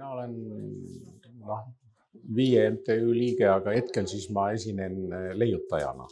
mina olen 5 MTÜ liige, aga hetkel siis ma esinen leiutajana.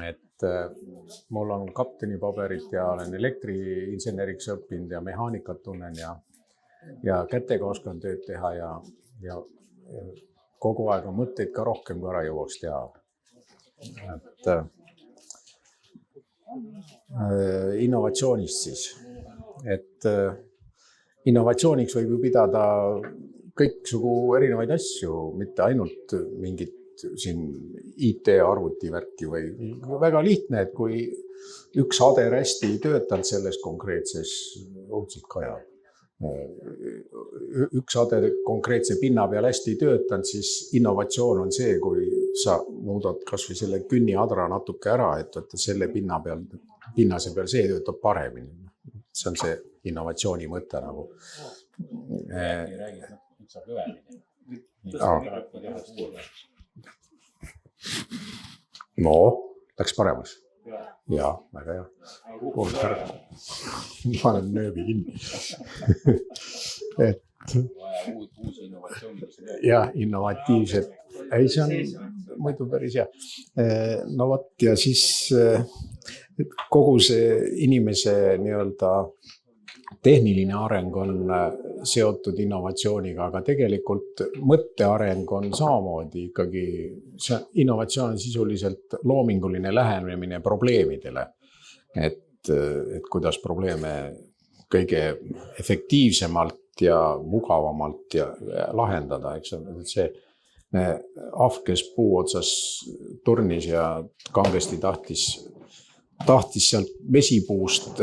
Et mul on kaptenipaberid ja olen elektriinseneriks õppinud ja mehaanikat tunnen ja kätega oskan tööd teha ja kogu aeg on mõtteid ka rohkem kui ära jõuaks teha. Et innovatsioonist siis. Et innovatsiooniks võib ju pidada kõiksugu erinevaid asju, mitte ainult mingit siin IT-arvutivärki või väga lihtne, et kui üks ader hästi ei töötanud selles konkreetses õudselt kajab. Üks ader konkreetse pinna peal hästi ei töötanud, siis innovatsioon on see, kui sa muudad kas või selle künniadra natuke ära, et selle pinnase peal see töötab paremini. See on see innovatsiooni mõte nagu. No, läks paremas. Ja, väga hea. Ma olen nööbi kinni. Ja, innovatiivsed. Ei, see on muidu päris hea. No võt, ja siis kogu see inimese nii-öelda tehniline areng on seotud innovatsiooniga, aga tegelikult mõtteareng on samamoodi ikkagi, innovatsioon on sisuliselt loominguline lähenemine probleemidele, et kuidas probleeme kõige efektiivsemalt ja mugavamalt ja lahendada, eks see ahv, kes puu otsas turnis ja kangesti tahtis sealt vesipuust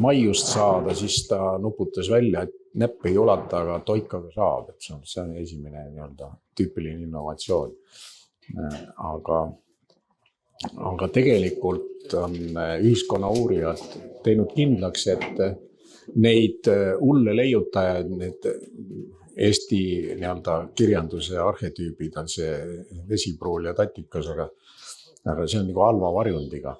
maiust saada, siis ta nuputas välja, et näpp ei ulata, aga toikaga saab. Et see on esimene nii-öelda tüüpiline innovatsioon. Aga tegelikult on ühiskonna uurijad teinud kindlaks, et neid hulle leiutajaid, need Eesti nii-öelda kirjanduse arhetüübid on see vesipruul ja tatikas, aga see on nagu halva varjundiga.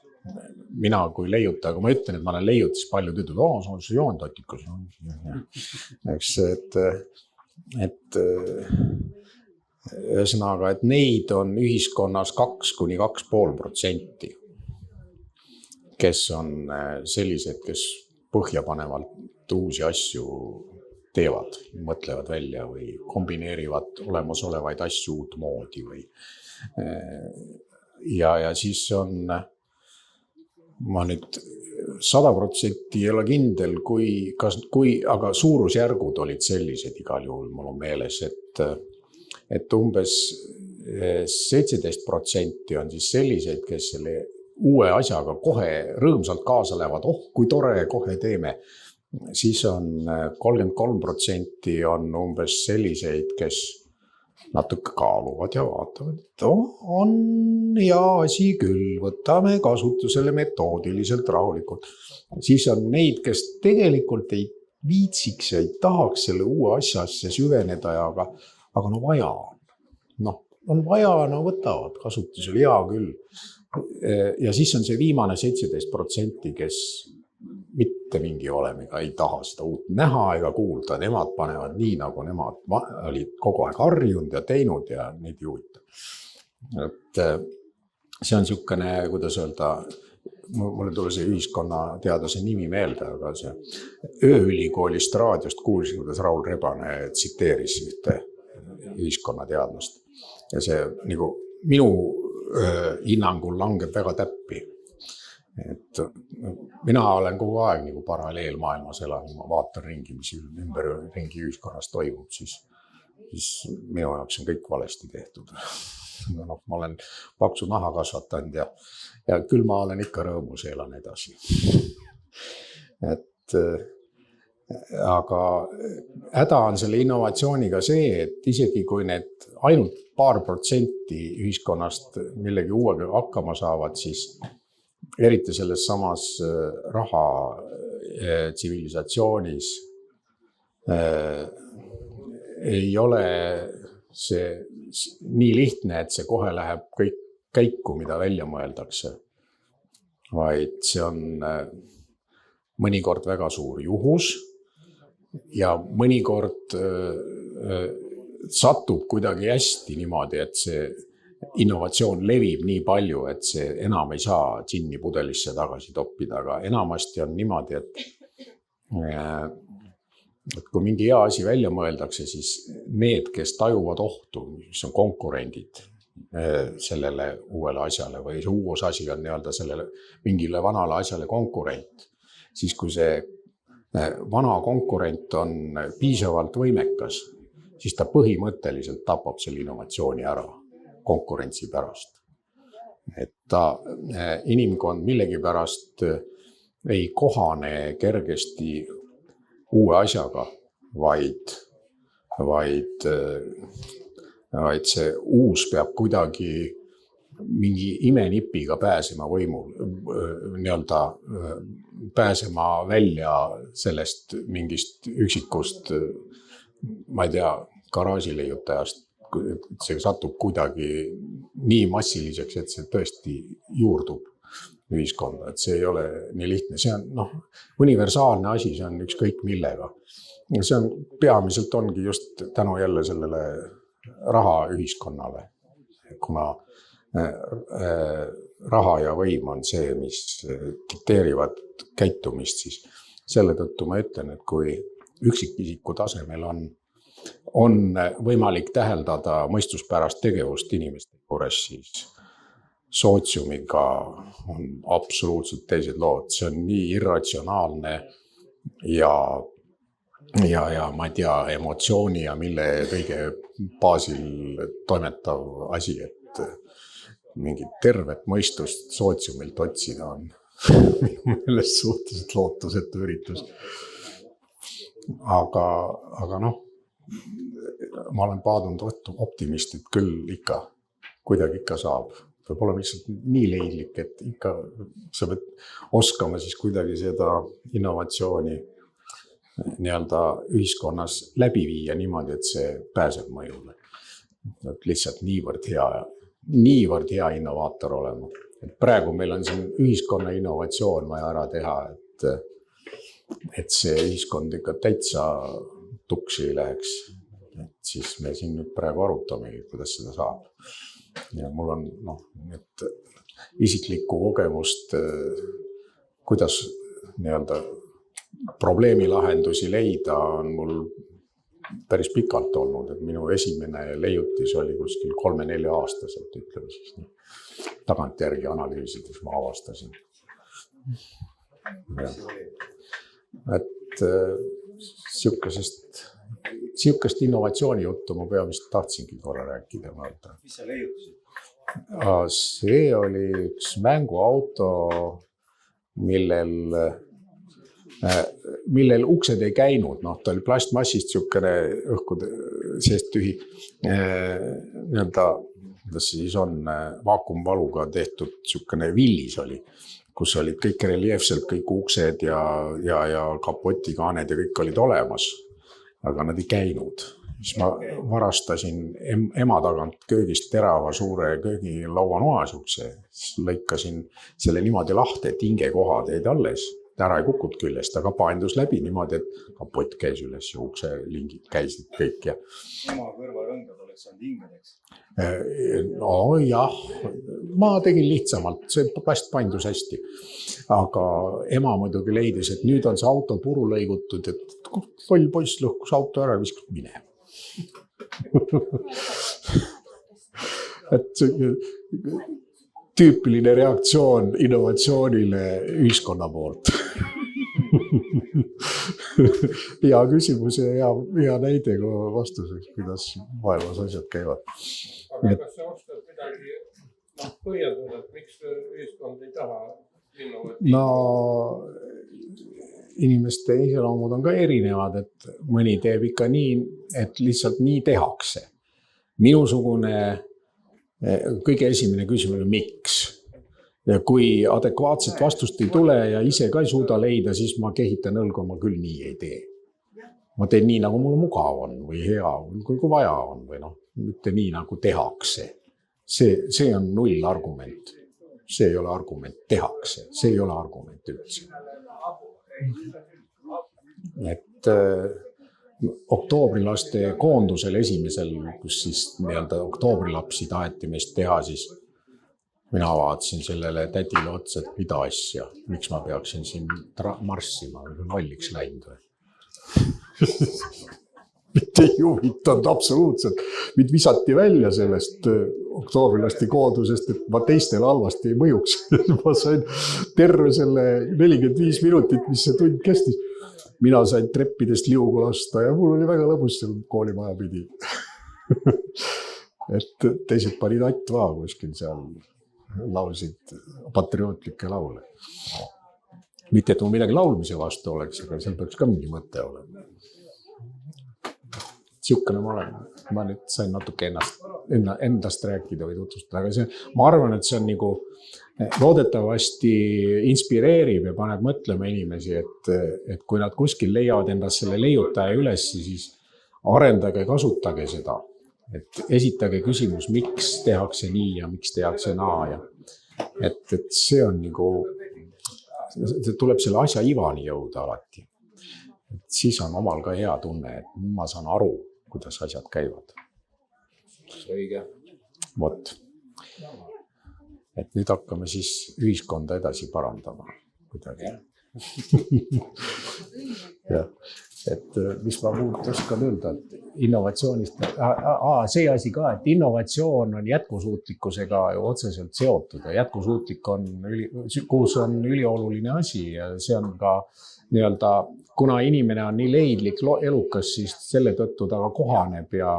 Mina kui leiutaja, kui ma ütlen, et ma olen leiutis, paljud ütlevad, see joon tatikas. Eks, et ühesõnaga, et neid on ühiskonnas 2–2,5%, kes on sellised, kes põhjapanevalt uusi asju teevad, mõtlevad välja või kombineerivad olemasolevaid asju uut moodi või ja siis on ma nüüd 100% ei ole kindel, aga suurusjärgud olid sellised igal juhul, mul on meeles, et umbes 17% on siis selliseid, kes selle uue asjaga kohe rõõmsalt kaasa lähevad, kui tore, kohe teeme. Siis on 33% on umbes selliseid, kes natuke kaaluvad ja vaatavad, et on hea asi küll, võtame kasutusele metoodiliselt rahulikult. Siis on neid, kes tegelikult ei viitsiks ja ei tahaks selle uue asjasse süveneda, aga no vaja on. On vaja, võtavad kasutusele, hea küll. Ja siis on see viimane 17%, kes mitte mingi olemiga ei taha seda uut näha ega kuulda. Nemad panevad nii, nagu nemad olid kogu aeg harjunud ja teinud ja neid ei huvita. Et see on niisugune, kuidas öelda, mulle tuli see ühiskonnateadlase nimi meelde, aga see Ööülikoolist raadiost kuulsin, kuidas Raul Rebane tsiteeris ühte ühiskonnateadlast. Ja see nagu minu hinnangul langeb väga täppi. Et mina olen kogu aeg nagu paralleelmaailmas elan, ma vaatan ringi, mis ümberringi ühiskonnas toimub, siis minu jaoks on kõik valesti tehtud. Ma olen paksu naha kasvatanud ja küll ma olen ikka rõõmus ja elan edasi. Aga häda on selle innovatsiooniga see, et isegi kui need ainult paar protsenti ühiskonnast millegi uuega hakkama saavad, siis eriti selles samas raha tsivilisatsioonis ei ole see nii lihtne, et see kohe läheb kõik käiku, mida välja mõeldakse, vaid see on mõnikord väga suur juhus ja mõnikord satub kuidagi hästi niimoodi, et see innovatsioon levib nii palju, et see enam ei saa džinni pudelisse tagasi toppida, aga enamasti on niimoodi, et kui mingi hea asi välja mõeldakse, siis need, kes tajuvad ohtu, mis on konkurendid sellele uuele asjale või see uus asi on nii-öelda sellele mingile vanale asjale konkurent, siis kui see vana konkurent on piisavalt võimekas, siis ta põhimõtteliselt tapab selle innovatsiooni ära konkurentsi pärast. Et inimkond millegipärast ei kohane kergesti uue asjaga, vaid see uus peab kuidagi mingi imenipiga pääsema nii-öelda pääsema välja sellest mingist üksikust, ma ei tea, garaažileiutajast. See satub kuidagi nii massiliseks, et see tõesti juurdub ühiskonda, et see ei ole nii lihtne. See on universaalne asi, see on ükskõik millega. See on peamiselt ongi just tänu jälle sellele rahaühiskonnale, kuna raha ja võim on see, mis dikteerivad käitumist, siis selle tõttu ma ütlen, et kui üksikisiku tasemel on võimalik täheldada mõistuspärast tegevust inimeste juures, siis sootsiumiga on absoluutselt teised lood. See on nii irratsionaalne ja ma ei tea, emotsiooni ja mille kõige baasil toimetav asi, et mingit tervet mõistust sootsiumilt otsida on minu meelest suhteliselt lootusetu üritus. Aga ma olen paadunud optimist, et küll ikka, kuidagi ikka saab. Peab olema lihtsalt nii leidlik, et ikka sa pead oskama siis kuidagi seda innovatsiooni nii-öelda ühiskonnas läbi viia niimoodi, et see pääseb mõjule. Lihtsalt niivõrd hea innovaator olema. Et praegu meil on siin ühiskonna innovatsioon vaja ära teha, et see ühiskond ikka täitsa tuksi ei läheks. Et siis me siin nüüd praegu arutamegi, kuidas seda saab. Ja mul on et isiklikku kogemust, kuidas nii-öelda probleemi lahendusi leida, on mul päris pikalt olnud. Et minu esimene leiutis oli kuskil 3-4 aastaselt, ütleme siis nii. Tagantjärgi analüüsides ma avastasin. Ja. Et siukest innovatsiooni juttu ma peamist tahtsingi korra rääkida. Mis sa leiutasid? See oli üks mänguauto, millel uksed ei käinud. Ta oli plastmassist siukene õhkud seest tühi. Nii-öelda, kuidas siis on vaakumvaluga tehtud siukene villis oli, kus olid kõik reljeefselt, kõik uksed ja kapotikaaned ja kõik olid olemas, aga nad ei käinud. Siis ma varastasin ema tagant köögist terava suure köögilaua noasukse, siis lõikasin selle niimoodi lahti, et hingekohad jäid alles, ära ei kukud küljest, aga paindus läbi niimoodi, et kapott käis üles ja ukse lingid käisid kõik. Ja ema kõrvarõngad oleks saanud hingedeks? No jah, ma tegin lihtsamalt, see plast paindus hästi. Aga ema muidugi leidis, et nüüd on see auto puru lõigutud, et loll poiss lõhkus auto ära ja viskas minema. Et tüüpiline reaktsioon innovatsioonile ühiskonna poolt. Hea küsimus ja hea näide vastuseks, kuidas maailmas asjad käivad. Aga kas sa oskad midagi põhjendada, et miks ühiskond ei taha innovatiivne? No inimeste iseloomud on ka erinevad, et mõni teeb ikka nii, et lihtsalt nii tehakse. Minusugune kõige esimene küsimus on miks. Ja kui adekvaatset vastust ei tule ja ise ka ei suuda leida, siis ma kehitan õlgu, ma küll nii ei tee. Ma teen nii, nagu mulle mugav on või hea, kui vaja on või mitte nii, nagu tehakse. See on null argument. See ei ole argument, tehakse. See ei ole argument üldse. et oktoobrilaste koondusel esimesel, kus siis nii-öelda oktoobrilepsi taheti meist teha, siis mina vaatasin sellele tädile otsa, et mida asja, miks ma peaksin siin marssima, lolliks läinud või? Mitte ei huvitanud absoluutselt. Mind visati välja sellest oktoobrilaste koondusest, et ma teistele halvasti ei mõjuks. Ma sain terve selle 45 minutit, mis see tund kestis. Mina sain treppidest liugu lasta ja mul oli väga lõbus seal koolimaja pidi. Et teised panid Atva kuskil seal, laulsid patriootlikke laule. Mitte, et mul midagi laulmise vastu oleks, aga seal peaks ka mingi mõte olema. Siukene ma olen. Ma nüüd sain natuke endast rääkida või tutvustada, aga see, ma arvan, et see on nagu loodetavasti inspireerib ja paneb mõtlema inimesi, et kui nad kuskil leiavad endast selle leiutaja üles, siis arendage, kasutage seda. Et esitage küsimus, miks tehakse nii ja miks tehakse naa. Ja et see on nagu, see tuleb selle asja ivani jõuda alati. Et siis on omal ka hea tunne, et ma saan aru, kuidas asjad käivad. Õige. Vot. Et nüüd hakkame siis ühiskonda edasi parandama kuidagi. Ja, et mis ma muud oskan öelda, et innovatsioonist, see asi ka, et innovatsioon on jätkusuutlikkusega ju otseselt seotud ja jätkusuutlik on, kus on ülioluline asi ja see on ka nii-öelda, kuna inimene on nii leidlik, elukas, siis selle tõttu ta ka kohaneb ja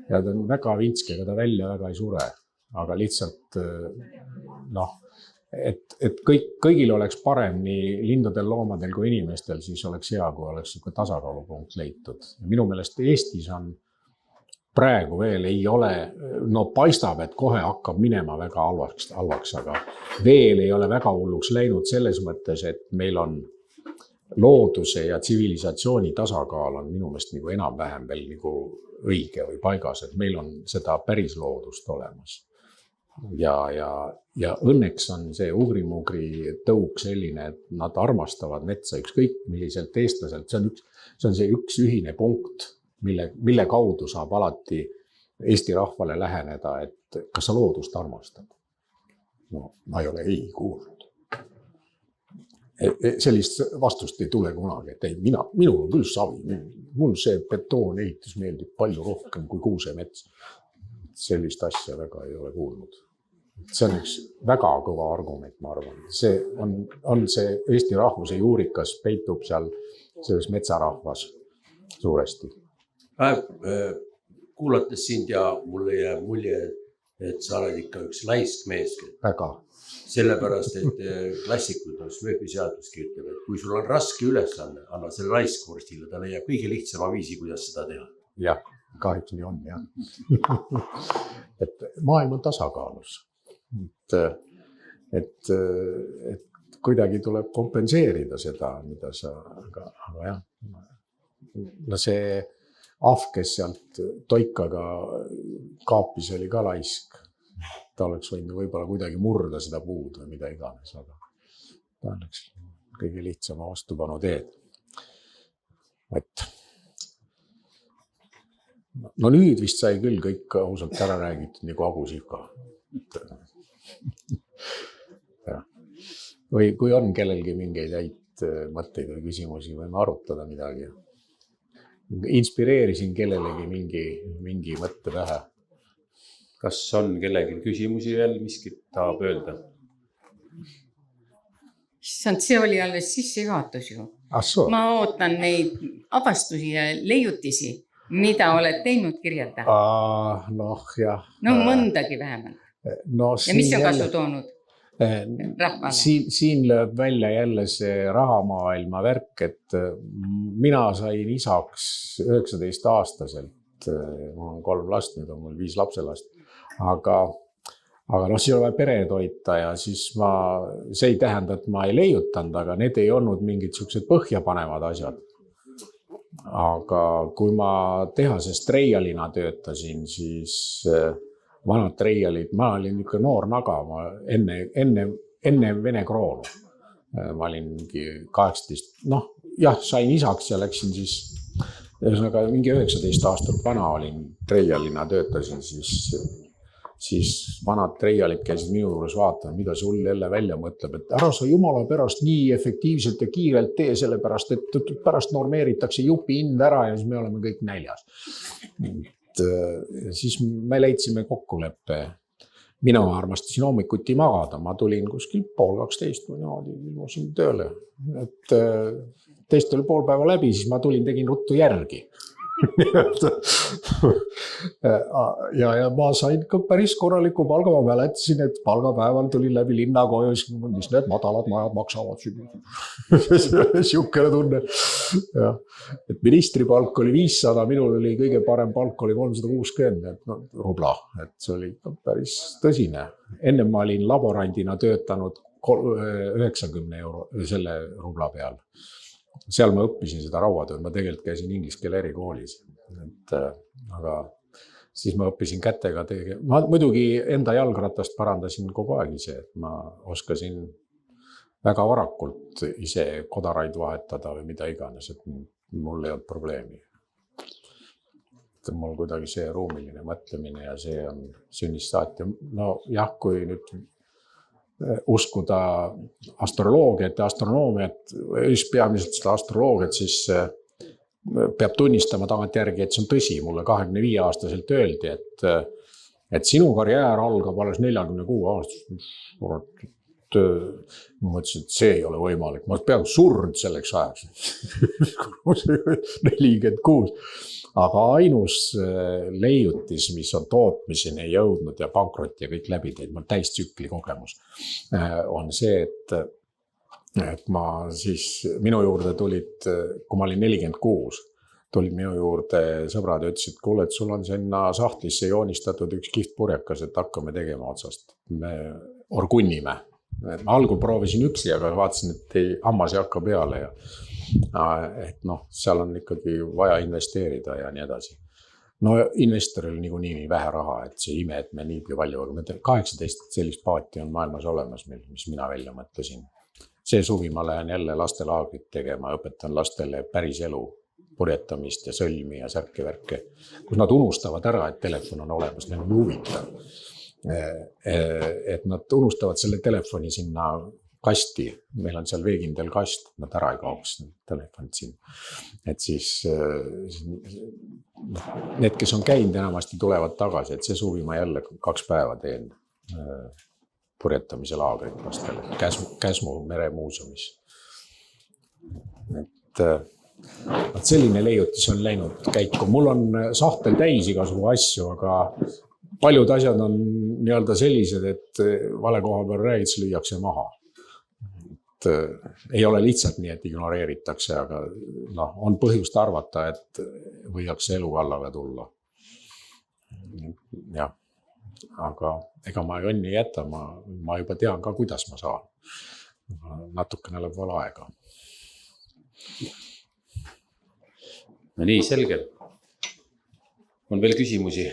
ta on väga vintske, ega ta välja väga ei sure. Aga lihtsalt, et kõigil oleks parem nii lindudel, loomadel kui inimestel, siis oleks hea, kui oleks tasakaalupunkt leitud. Minu meelest Eestis on praegu veel ei ole, paistab, et kohe hakkab minema väga halvaks, aga veel ei ole väga hulluks läinud selles mõttes, et meil on looduse ja tsivilisatsiooni tasakaal on minu meelest nagu enam-vähem veel nagu õige või paigas, et meil on seda päris loodust olemas. Ja õnneks on see ugri-mugri tõuk selline, et nad armastavad metsa ükskõik milliselt eestlaselt. See on see üks ühine punkt, mille kaudu saab alati Eesti rahvale läheneda, et kas sa loodust armastad? No, ma ei ole ei kuulnud. Sellist vastust ei tule kunagi, et ei, minul on küll savi. Mul see betoon ehitus meeldib palju rohkem kui kuusemets. Sellist asja väga ei ole kuulnud. See on üks väga kõva argument, ma arvan. See on see Eesti rahvuse juurikas peitub seal selles metsarahvas suuresti. Kuulates sind ja mulle jääb mulje, et sa oled ikka üks laisk mees. Väga. Sellepärast, et klassikud on Smurfi-seaduski ütleb, et kui sul on raske ülesanne, anna selle laiskvorstile, ta leiab kõige lihtsama viisi, kuidas seda teha. Jah, kahjuks nii on, jah. Et maailm on tasakaalus. Et kuidagi tuleb kompenseerida seda, mida sa, aga jah. No see ahv, kes sealt toikaga kaapis oli ka laisk. Ta oleks võinud võib-olla kuidagi murda seda puud või mida iganes, aga ta oleks kõige lihtsama vastupanu teed. No nüüd vist sai küll kõik ausalt ära räägitud nagu Agu Sihvka. Või kui on kellelgi mingeid häid mõtteid või küsimusi, võime arutada midagi. Inspireerisin kellelegi mingi mõtte pähe. Kas on kellelgi küsimusi veel, miskit tahab öelda? See oli alles sissejuhatus ju. Ma ootan neid avastusi ja leiutisi, mida oled teinud kirjelda. Jah. No mõndagi vähemalt. Ja mis on kasu toonud rahvale? Siin lööb välja jälle see rahamaailma värk, et mina sain isaks 19-aastaselt. Mul on 3 last, nüüd on mul 5 lapselast. Aga siis oli vaja pere toita ja siis see ei tähenda, et ma ei leiutanud, aga need ei olnud mingid sellised põhjapanevad asjad. Aga kui ma tehases treialina töötasin, siis vanad treialid, ma olin niisugune noor naga, enne Vene kroonu. Ma olin 18, jah, sain isaks ja läksin siis, ühesõnaga mingi 19 aastat vana olin, treialina töötasin, siis vanad treialid käisid minu juures vaatama, mida see hull jälle välja mõtleb, et ära sa jumala pärast nii efektiivselt ja kiirelt tee, sellepärast et pärast normeeritakse jupi hind ära ja siis me oleme kõik näljas. Et siis me leidsime kokkuleppe. Mina armastasin hommikuti magada, ma tulin kuskil 11:30 või niimoodi, ilmusin tööle. Et teist oli pool päeva läbi, siis ma tulin, tegin ruttu järgi. ja ma sain ka päris korraliku palga, ma mäletasin, et palgapäeval tulin läbi linna koju, mis need madalad majad maksavad. Siukene tunne. Ja. Et ministri palk oli 500, minul oli kõige parem palk oli 360 rubla, et see oli päris tõsine. Enne ma olin laborandina töötanud 90 euro selle rubla peal. Seal ma õppisin seda rauatööd, ma tegelikult käisin inglise keele erikoolis, aga siis ma õppisin kätega ma muidugi enda jalgratast parandasin kogu aeg ise, et ma oskasin väga varakult ise kodaraid vahetada või mida iganes, et mul ei olnud probleemi. Et mul kuidagi see ruumiline mõtlemine ja see on sünnist saati. No jah, kui nüüd uskuda astroloogiat ja astronoomiat, just peamiselt seda astroloogiat, siis peab tunnistama tagantjärgi, et see on tõsi. Mulle 25-aastaselt öeldi, et sinu karjäär algab alles 46 aastast. Ma mõtlesin, et see ei ole võimalik. Ma pean surnud selleks ajaks. 46. Aga ainus leiutis, mis on tootmiseni jõudnud ja pankroti ja kõik läbi teid, mul täistsükli kogemus, on see, et ma siis minu juurde tulid, kui ma olin 46, tulid minu juurde sõbrad ja ütlesid, kuule, et sul on sinna sahtlisse joonistatud üks kihvt purjekas, et hakkame tegema otsast. Me orgunnime. Ma algul proovisin üksi, aga vaatasin, et hammas ei hakka peale ja et noh, seal on ikkagi vaja investeerida ja nii edasi. No investoril niikuinii nii vähe raha, et see ime, et me nii palju, aga 18 sellist paati on maailmas olemas, mis mina välja mõtlesin. See suvi ma lähen jälle lastelaagrit tegema, õpetan lastele päris elu, purjetamist ja sõlmi ja särke-värke, kus nad unustavad ära, et telefon on olemas, neil on huvitav. Et nad unustavad selle telefoni sinna kasti, meil on seal veekindel kast, nad ära ei kaoks telefonid siin. Et siis need, kes on käinud, enamasti tulevad tagasi, et see suvi ma jälle 2 päeva teen purjetamise laagrit lastele Käsmu meremuuseumis. Et selline leiutis on läinud käiku. Mul on sahtel täis igasugu asju, aga paljud asjad on nii-öelda sellised, et vale koha peal räägid, see lüüakse maha. Ei ole lihtsalt nii, et ignoreeritakse, aga on põhjust arvata, et võiakse elu kallale tulla. Ja, aga ega ma õnni ei jäta, ma juba tean ka, kuidas ma saan. Natukene läheb veel aega. No nii, selge. On veel küsimusi?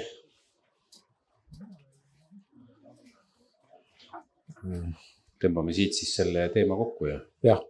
Tõmbame siit siis selle teema kokku ja. Jah.